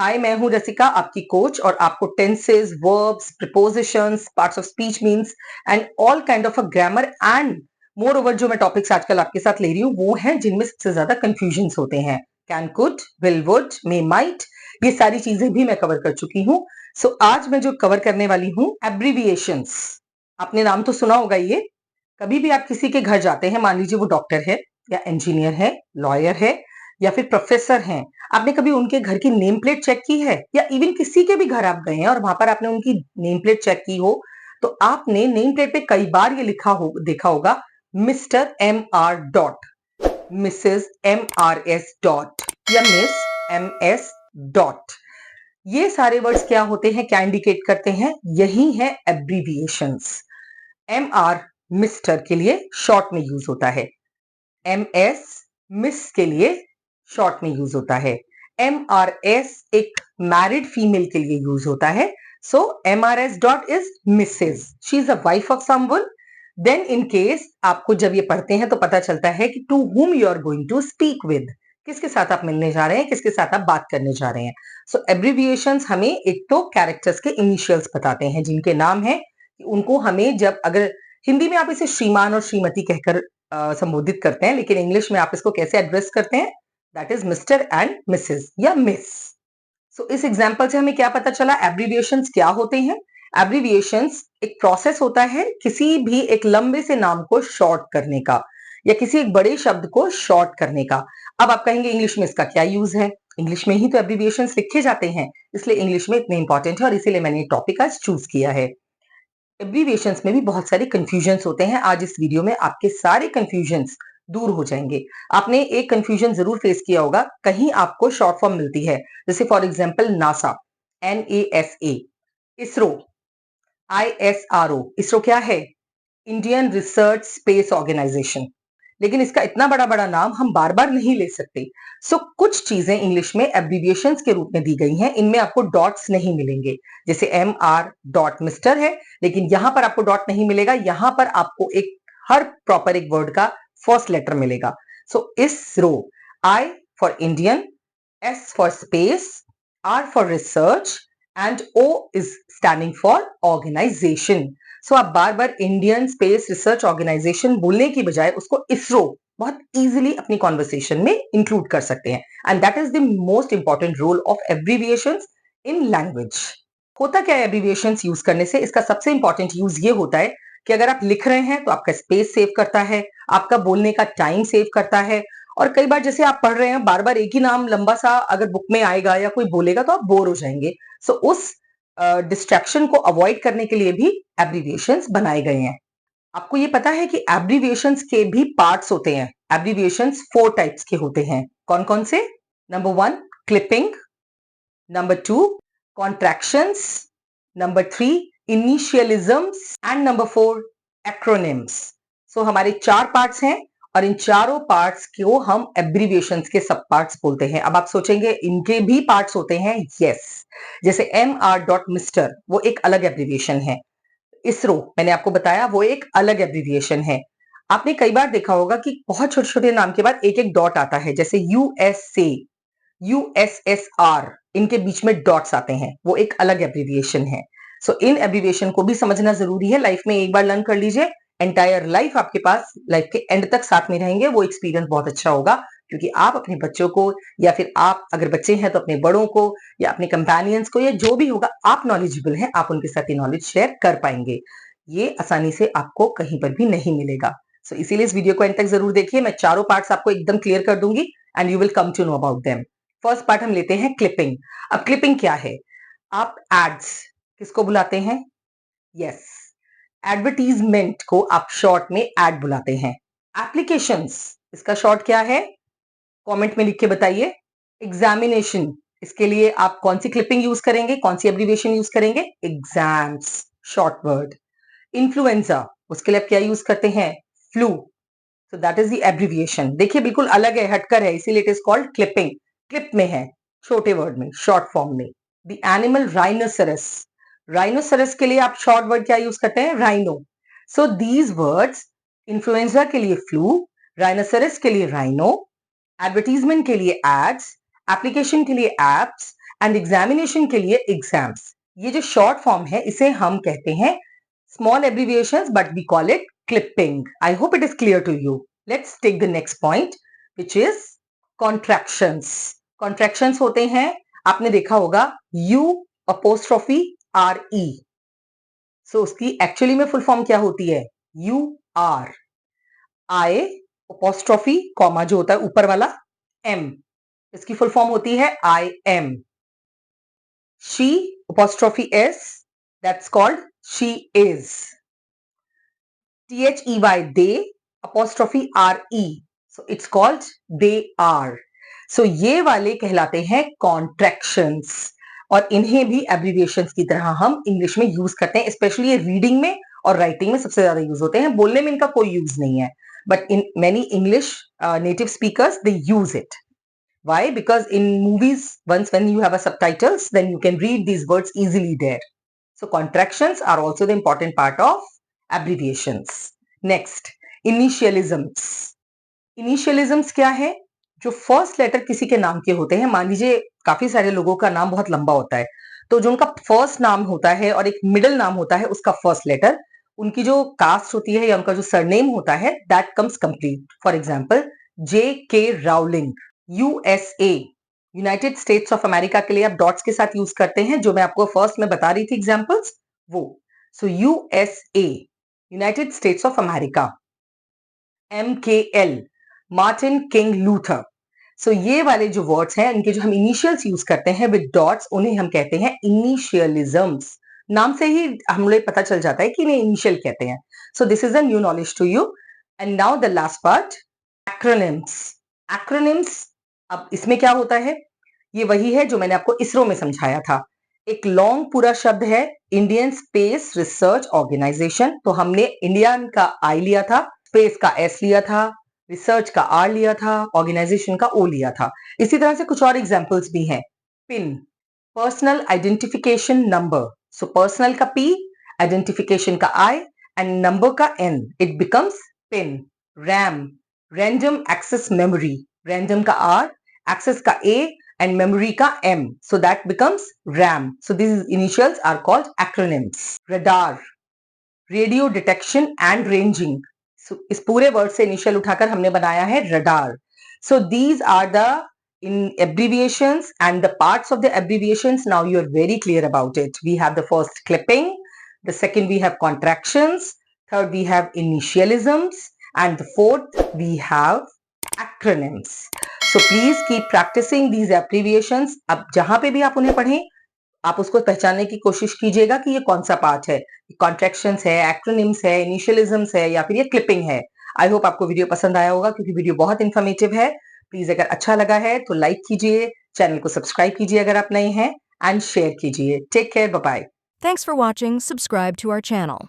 हाय, मैं हूँ रसिका, आपकी कोच, और आपको tenses, verbs, prepositions, parts of speech means and all kind of a grammar and more over जो मैं टॉपिक्स आजकल आपके साथ ले रही हूँ वो हैं जिनमें सबसे ज्यादा कंफ्यूजन्स होते हैं। Can, could, will, would, may, might, ये सारी चीजें भी मैं कवर कर चुकी हूँ। सो आज मैं जो कवर करने वाली हूँ, एब्रीविएशंस। आपने नाम तो सुना होगा। ये कभी भी आप किसी के घर जाते हैं, मान लीजिए वो डॉक्टर है या इंजीनियर है, लॉयर है या फिर प्रोफेसर हैं, आपने कभी उनके घर की नेम प्लेट चेक की है? या इवन किसी के भी घर आप गए हैं और वहां पर आपने उनकी नेम प्लेट चेक की हो, तो आपने नेम प्लेट पे कई बार ये लिखा हो देखा होगा, mister M R dot, missus M R S dot या मिस एम एस डॉट। ये सारे वर्ड्स क्या होते हैं, क्या इंडिकेट करते हैं? यही है एब्रीविएशंस। एम आर मिस्टर के लिए शॉर्ट में यूज होता है, एम एस मिस के लिए शॉर्ट में यूज होता है, एम आर एस एक मैरिड फीमेल के लिए यूज होता है। So M R S dot is missus, she is a wife of someone. Then in case आपको जब ये पढ़ते हैं तो पता चलता है कि to whom you are going to speak with, किसके साथ आप मिलने जा रहे हैं, किसके साथ आप बात करने जा रहे हैं। सो एब्रीविएशंस हमें एक तो कैरेक्टर्स के इनिशियल्स बताते हैं जिनके नाम है, उनको हमें जब अगर हिंदी में आप इसे श्रीमान और श्रीमती कहकर संबोधित करते हैं, लेकिन इंग्लिश में आप इसको कैसे एड्रेस करते हैं? That is mister and Mrs या मिस। सो इस एग्जांपल से हमें क्या पता चला, एब्रीविएशंस क्या होते हैं? एब्रीविएशंस एक प्रोसेस होता है किसी भी एक लंबे से नाम को शॉर्ट करने का या किसी एक बड़े शब्द को शॉर्ट करने का। अब आप कहेंगे इंग्लिश में इसका क्या यूज है? इंग्लिश में ही तो एब्रीविएशंस लिखे जाते हैं, इसलिए इंग्लिश में इतने इंपॉर्टेंट है और इसीलिए मैंने टॉपिक आज चूज किया है। एब्रीविएशंस में भी बहुत सारे कंफ्यूजन्स होते हैं। आज इस वीडियो में आपके सारे कंफ्यूजन्स दूर हो जाएंगे। आपने एक कंफ्यूजन जरूर फेस किया होगा, कहीं आपको शॉर्ट फॉर्म मिलती है, जैसे for example NASA, NASA, ISRO, ISRO। ISRO क्या है? Indian research space organization. लेकिन इसका इतना बड़ा बड़ा नाम हम बार बार नहीं ले सकते। सो कुछ चीजें इंग्लिश में एब्रीविएशंस के रूप में दी गई हैं, इनमें आपको डॉट्स नहीं मिलेंगे। जैसे एम आर डॉट मिस्टर है, लेकिन यहां पर आपको डॉट नहीं मिलेगा, यहां पर आपको एक हर प्रॉपर एक वर्ड का फर्स्ट लेटर मिलेगा। So ISRO, I for Indian, S for space, R for research and O is standing for organization. So आप बार बार इंडियन स्पेस रिसर्च ऑर्गेनाइजेशन बोलने की बजाय उसको इसरो बहुत इजीली अपनी कॉन्वर्सेशन में इंक्लूड कर सकते हैं। And that is the most important role of abbreviations in language. होता क्या है एब्रीविएशंस यूज करने से? इसका सबसे इंपॉर्टेंट यूज ये होता है कि अगर आप लिख रहे हैं तो आपका स्पेस सेव करता है, आपका बोलने का टाइम सेव करता है। और कई बार जैसे आप पढ़ रहे हैं, बार बार एक ही नाम लंबा सा अगर बुक में आएगा या कोई बोलेगा तो आप बोर हो जाएंगे। सो उस डिस्ट्रैक्शन को अवॉइड करने के लिए भी एब्रीविएशंस बनाए गए हैं। आपको ये पता है कि एब्रीविएशंस के भी पार्ट्स होते हैं। एब्रीविएशंस 4 टाइप्स के होते हैं। कौन कौन से? Number 1 clipping, number 2 contractions, number 3 initialisms and number 4 acronyms. So हमारे 4 पार्ट्स हैं और इन चारों पार्ट्स को हम एब्रीविएशंस के सब पार्ट्स बोलते हैं। अब आप सोचेंगे इनके भी पार्ट्स होते हैं। यस, जैसे एम आर डॉट मिस्टर, वो एक अलग एब्रीविएशन है। इसरो मैंने आपको बताया, वो एक अलग एब्रीविएशन है। आपने कई बार देखा होगा कि बहुत छोटे छोटे नाम के बाद एक एक डॉट आता है, जैसे यूएसए, USSR, इनके बीच में डॉट्स आते हैं, वो एक अलग एब्रीविएशन है। सो इन एब्रीविएशन को भी समझना जरूरी है। लाइफ में एक बार लर्न कर लीजिए, एंटायर लाइफ आपके पास लाइफ के एंड तक साथ में रहेंगे। वो एक्सपीरियंस बहुत अच्छा होगा, क्योंकि आप अपने बच्चों को या फिर आप अगर बच्चे हैं तो अपने बड़ों को या अपने कंपेनियंस को या जो भी होगा, आप नॉलेजेबल हैं, आप उनके साथ ये नॉलेज शेयर कर पाएंगे। ये आसानी से आपको कहीं पर भी नहीं मिलेगा। सो इसीलिए इस वीडियो को एंड तक जरूर देखिए। मैं चारों पार्ट्स आपको एकदम क्लियर कर दूंगी and you will come to know about them. First part हम लेते हैं क्लिपिंग। अब क्लिपिंग क्या है? आप एड्स किसको बुलाते हैं? यस, एडवर्टीजमेंट को आप शॉर्ट में एड बुलाते हैं। एप्लीकेशंस, इसका शॉर्ट क्या है? कमेंट में लिख के बताइए। एग्जामिनेशन, इसके लिए आप कौन सी क्लिपिंग यूज करेंगे, कौन सी एब्रीविएशन यूज करेंगे? Exams, short word. इन्फ्लुएंजा, उसके लिए आप क्या यूज करते हैं? Flu. So that is the abbreviation. देखिए बिल्कुल अलग है, हटकर है, इसीलिए it is called clipping. Clip में है, छोटे वर्ड में, शॉर्ट फॉर्म में। द एनिमल राइनोसरस, राइनोसरस के लिए आप शॉर्ट वर्ड क्या यूज करते हैं? Rhino. So these words, influenza के लिए फ्लू, राइनोसरस के लिए राइनो, एडवर्टीजमेंट के लिए एड्स, एप्लीकेशन के लिए एप्स एंड एग्जामिनेशन के लिए एग्जाम्स। ये जो शॉर्ट फॉर्म है इसे हम कहते हैं small abbreviations but we call it clipping. I hope it is clear to you. Let's take the next point which is contractions. Contractions होते हैं, आपने देखा होगा you apostrophe R E. So उसकी एक्चुअली में फुल फॉर्म क्या होती है? You are, I apostrophe comma जो होता है ऊपर वाला एम, इसकी फुल फॉर्म होती है I am. She apostrophe S, that's called she is. THEY they apostrophe RE, so it's called they are. So ये वाले कहलाते हैं कॉन्ट्रैक्शंस और इन्हें भी एब्रिविएशंस की तरह हम इंग्लिश में यूज करते हैं। स्पेशली ये रीडिंग में और राइटिंग में सबसे ज्यादा यूज होते हैं, बोलने में इनका कोई यूज नहीं है, but in many English native speakers they use it. Why? Because in movies, once when you have a subtitles, then you can read these words easily there. So contractions are also the important part of abbreviations. Next, initialisms. Initialisms क्या है? जो first letter किसी के नाम के होते हैं, मान लीजिए काफी सारे लोगों का नाम बहुत लंबा होता है, तो जो उनका फर्स्ट नाम होता है और एक मिडिल नाम होता है उसका फर्स्ट लेटर, उनकी जो कास्ट होती है या उनका जो सरनेम होता है that comes complete. For example J.K. Rowling, USA United States of America के लिए आप डॉट्स के साथ यूज करते हैं, जो मैं आपको फर्स्ट में बता रही थी एग्जांपल्स वो। So USA United States of America. MKL Martin King Luther. So ये वाले जो वर्ड्स हैं इनके जो हम इनिशियल्स यूज करते हैं विद डॉट्स उन्हें हम कहते हैं इनिशियलिज्म्स। नाम से ही हम लोग पता चल जाता है कि इन्हें इनिशियल कहते हैं। So this is a new knowledge to you. And now the last part, acronyms. Acronyms, अब इसमें क्या होता है? ये वही है जो मैंने आपको इसरो में समझाया था। एक लॉन्ग पूरा शब्द है इंडियन स्पेस रिसर्च ऑर्गेनाइजेशन, तो हमने इंडियन का आई लिया था, स्पेस का एस लिया था, रिसर्च का आर लिया था, ऑर्गेनाइजेशन का ओ लिया था। इसी तरह से कुछ और एग्जांपल्स भी हैं। PIN, personal identification number. So personal का पी, आइडेंटिफिकेशन का आई एंड नंबर का N, it becomes PIN. RAM, random access memory, random का आर, एक्सेस का A and memory ka M, so that becomes RAM. So these initials are called acronyms. Radar, radio detection and ranging. So इस पूरे word से initial उठाकर हमने बनाया है radar. So these are the in abbreviations and the parts of the abbreviations. Now you are very clear about it. We have the first clipping, the second we have contractions, third we have initialisms, and the fourth we have acronyms. So please keep practicing these abbreviations. अब जहां पे भी आप उन्हें पढ़ें आप उसको पहचानने की कोशिश कीजिएगा कि ये कौन सा पार्ट है, कॉन्ट्रैक्शंस है, एक्रोनिम्स है, इनिशियलिज्म्स है या फिर ये क्लिपिंग है। आई होप आपको वीडियो पसंद आया होगा क्योंकि वीडियो बहुत इन्फॉर्मेटिव है। प्लीज अगर अच्छा लगा है तो लाइक कीजिए, चैनल को सब्सक्राइब कीजिए अगर आप नए हैं, एंड शेयर कीजिए। Take care, bye bye. Thanks for watching. Subscribe to our channel.